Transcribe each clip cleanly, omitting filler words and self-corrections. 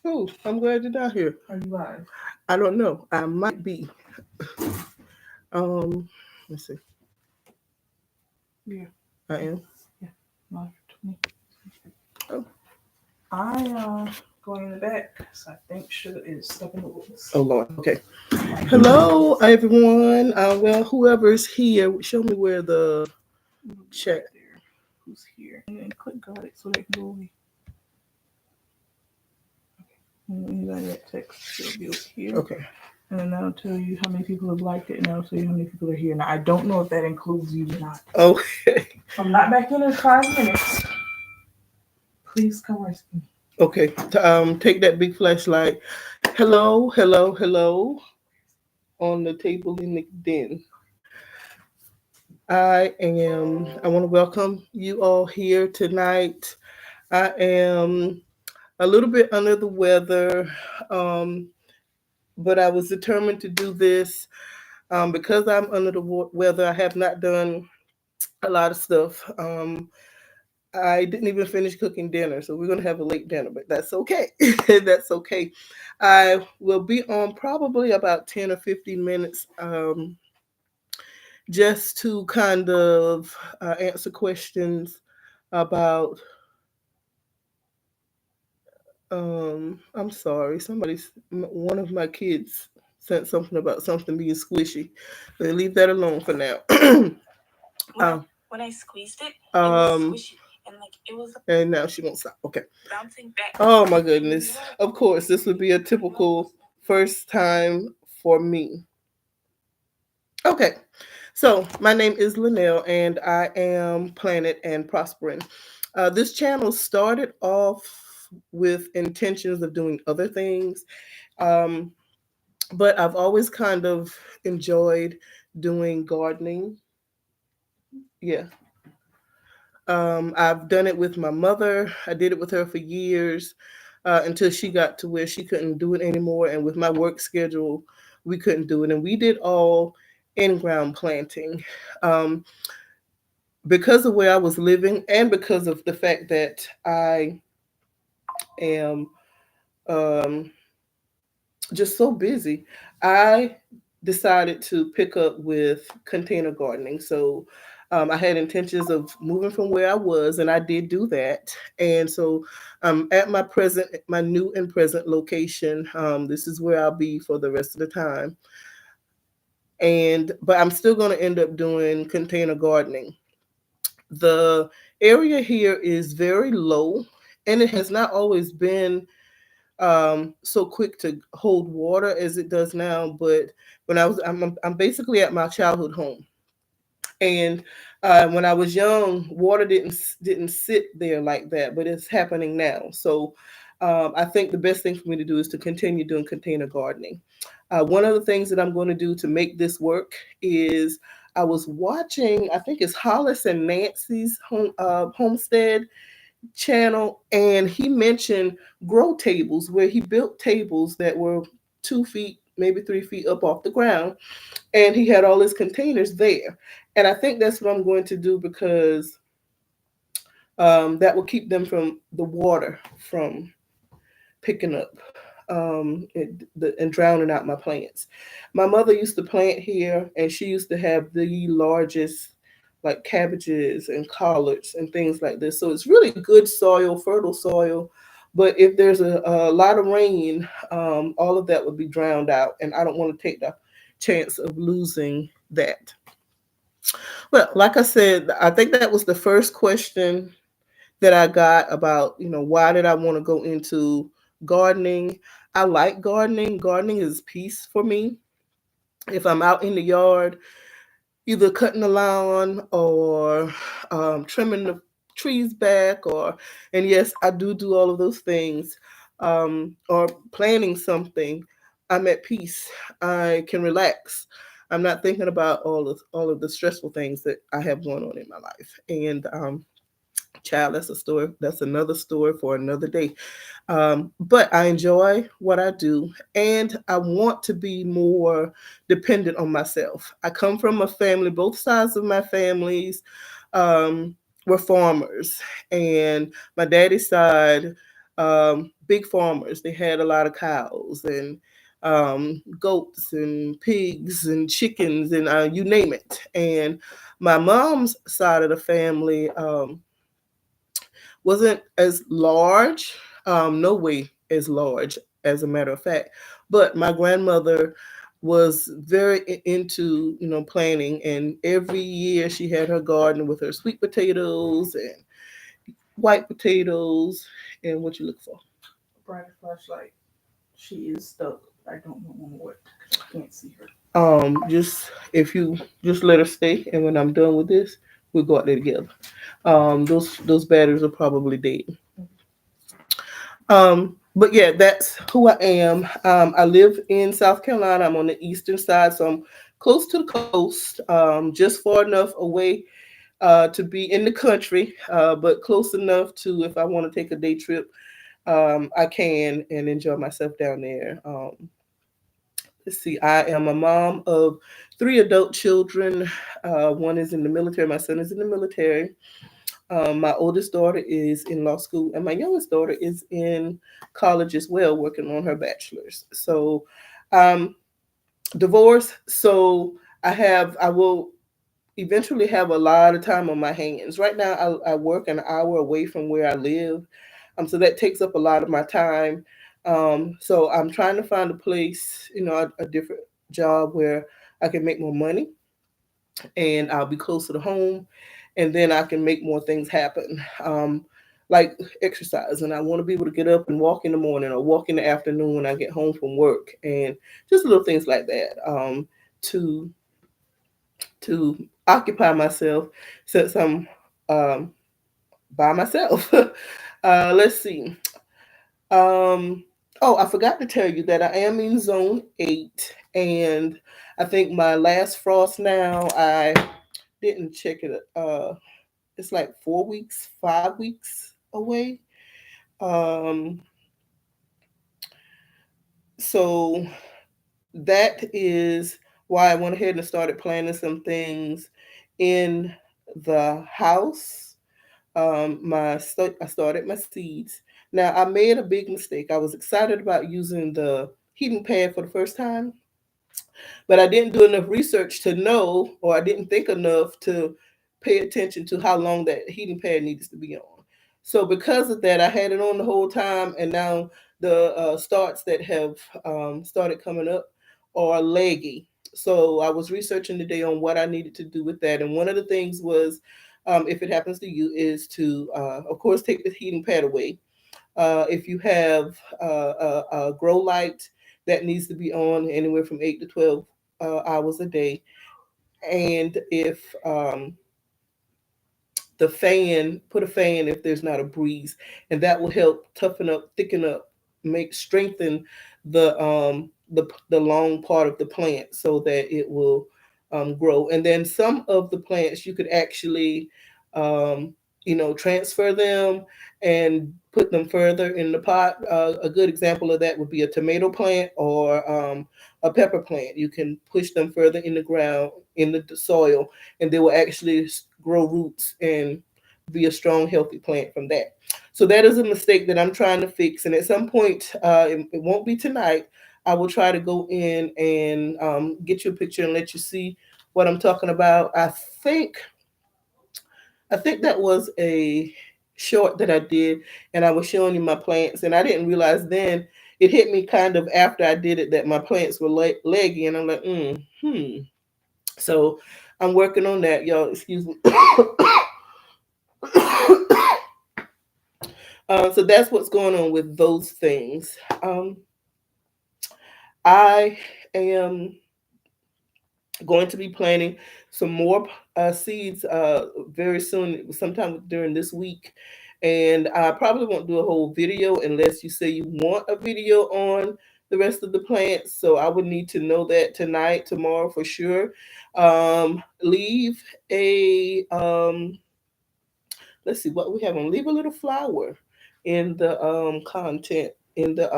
Oh, I'm glad you're not here. Are you live? I don't know. I might be. Um, let's see. Yeah. I am. Yeah. Live for 20. Oh, Going in the back, so I think Sugar is stuck in the woods. oh Lord. Okay. Hello, everyone. Well, whoever's here, show me where the chat. Right there. Who's here? And click got it so they can go away. Okay. And anybody that text should be here. Okay. And then that'll tell you how many people have liked it, and that'll tell you how many people are here. Now, I don't know if that includes you or not. Okay. I'm not back in 5 minutes. Please come rescue me. Okay. Take that big flashlight. Hello, hello, hello. On the table in the den. I want to welcome you all here tonight. I am a little bit under the weather, um, but I was determined to do this because I'm under the weather. I have not done a lot of stuff. I didn't even finish cooking dinner, so we're going to have a late dinner, but that's okay. That's okay. I will be on probably about 10 or 15 minutes just to kind of answer questions about. I'm sorry. One of my kids sent something about something being squishy. But leave that alone for now. When I squeezed it, it was squishy. And now she won't stop. Okay. Bouncing back. Oh my goodness. Of course, this would be a typical first time for me. Okay. So my name is Linnell and I am Planet and Prospering. This channel started off with intentions of doing other things, um, but I've always kind of enjoyed doing gardening. Yeah. I've done it with my mother. I did it with her for years until she got to where she couldn't do it anymore. And with my work schedule, we couldn't do it. And we did all in ground planting. Um, because of where I was living and because of the fact that I am um, just so busy, I decided to pick up with container gardening. So I had intentions of moving from where I was, and I did do that. And so at my new and present location, this is where I'll be for the rest of the time. But I'm still going to end up doing container gardening. The area here is very low, and it has not always been so quick to hold water as it does now. But I'm basically at my childhood home, and when I was young, water didn't sit there like that, but it's happening now. So I think the best thing for me to do is to continue doing container gardening. One of the things that I'm going to do to make this work is I was watching, I think it's Hollis and Nancy's homestead channel, and he mentioned grow tables where he built tables that were 2 feet, maybe 3 feet up off the ground, and he had all his containers there. And I think that's what I'm going to do because that will keep them from the water from picking up and drowning out my plants. My mother used to plant here, and she used to have the largest like cabbages and collards and things like this. So it's really good soil, fertile soil. But if there's a lot of rain, all of that would be drowned out, and I don't want to take the chance of losing that. Well, like I said, I think that was the first question that I got about, why did I want to go into gardening? I like gardening. Gardening is peace for me. If I'm out in the yard, either cutting the lawn or trimming the trees back, and yes, I do all of those things, or planting something, I'm at peace. I can relax. I'm not thinking about all of the stressful things that I have going on in my life. And child, that's a story. That's another story for another day. But I enjoy what I do, and I want to be more dependent on myself. I come from a family, both sides of my families were farmers, and my daddy's side. big farmers. They had a lot of cows and goats and pigs and chickens and you name it. And my mom's side of the family wasn't as large, no way as large, as a matter of fact. But my grandmother was very into planting, and every year she had her garden with her sweet potatoes and white potatoes and what you look for. Brighter flashlight. She is stuck. I don't know what. I can't see her. Just if you just let her stay, and when I'm done with this, we'll go out there together. Those batteries are probably dead. But yeah, that's who I am. I live in South Carolina. I'm on the eastern side, so I'm close to the coast, just far enough away to be in the country, but close enough to if I want to take a day trip, I can and enjoy myself down there. Let's see, I am a mom of three adult children. One is in the military. My son is in the military. My oldest daughter is in law school, and my youngest daughter is in college as well, working on her bachelor's. So, um, divorce. So I will eventually have a lot of time on my hands. Right now, I work an hour away from where I live, so that takes up a lot of my time. So I'm trying to find a place, a different job where I can make more money and I'll be closer to home, and then I can make more things happen. Like exercise, and I want to be able to get up and walk in the morning or walk in the afternoon when I get home from work, and just little things like that. To occupy myself since I'm um, by myself. Let's see. Um, oh, I forgot to tell you that I am in zone 8, and I think my last frost now, I didn't check it. It's like 4 weeks, 5 weeks away. Um, so that is why I went ahead and started planting some things in the house. I started my seeds. Now I made a big mistake. I was excited about using the heating pad for the first time, but I didn't do enough research to know, or I didn't think enough to pay attention to how long that heating pad needs to be on. So because of that, I had it on the whole time, and now the starts that have started coming up are leggy. So I was researching today on what I needed to do with that, and one of the things was, if it happens to you, is to, of course, take the heating pad away. If you have a grow light, that needs to be on anywhere from 8 to 12 hours a day. And if put a fan if there's not a breeze, and that will help toughen up, thicken up, make strengthen the long part of the plant so that it will grow. And then some of the plants you could actually um, transfer them and put them further in the pot. A good example of that would be a tomato plant or a pepper plant. You can push them further in the ground, in the soil, and they will actually grow roots and be a strong, healthy plant from that. So that is a mistake that I'm trying to fix. And at some point, it won't be tonight. I will try to go in and get you a picture and let you see what I'm talking about. think I think that was a short that I did, and I was showing you my plants, and I didn't realize then it hit me kind of after I did it that my plants were leggy, and I'm like, hmm. So I'm working on that, y'all. Excuse me. So that's what's going on with those things. I am going to be planting some more seeds very soon, sometime during this week. And I probably won't do a whole video unless you say you want a video on the rest of the plants. So I would need to know that tonight, tomorrow for sure. Leave a let's see what we have on. Leave a little flower in the content in the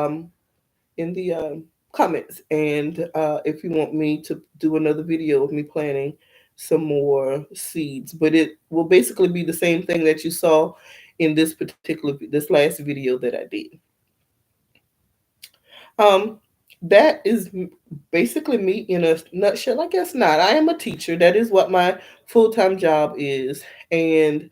comments, and if you want me to do another video of me planting some more seeds, but it will basically be the same thing that you saw in this last video that I did. Um, that is basically me in a nutshell. I guess not. I am a teacher. That is what my full time job is, and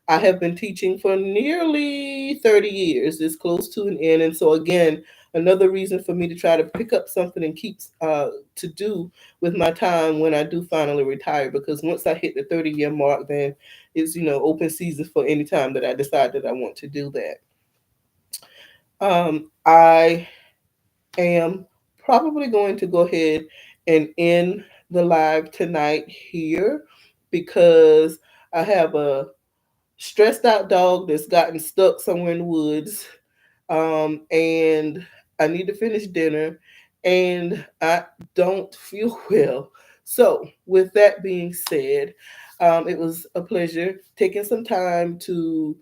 I have been teaching for nearly 30 years. It's close to an end. And so, again, another reason for me to try to pick up something and keep to do with my time when I do finally retire. Because once I hit the 30-year mark, then it's, open season for any time that I decide that I want to do that. I am probably going to go ahead and end the live tonight here because I have a stressed out dog that's gotten stuck somewhere in the woods, and I need to finish dinner, and I don't feel well. So, with that being said, it was a pleasure taking some time to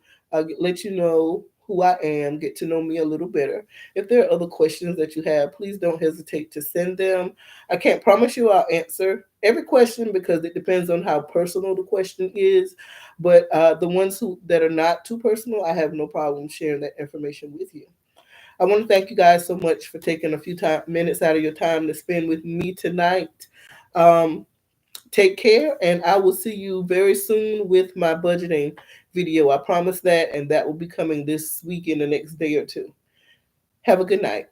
let you know who I am, get to know me a little better. If there are other questions that you have, please don't hesitate to send them. I can't promise you I'll answer every question because it depends on how personal the question is. But the ones that are not too personal, I have no problem sharing that information with you. I want to thank you guys so much for taking a few minutes out of your time to spend with me tonight. Um, Take care, and I will see you very soon with my budgeting video. I promise that, and that will be coming this week in the next day or two. Have a good night.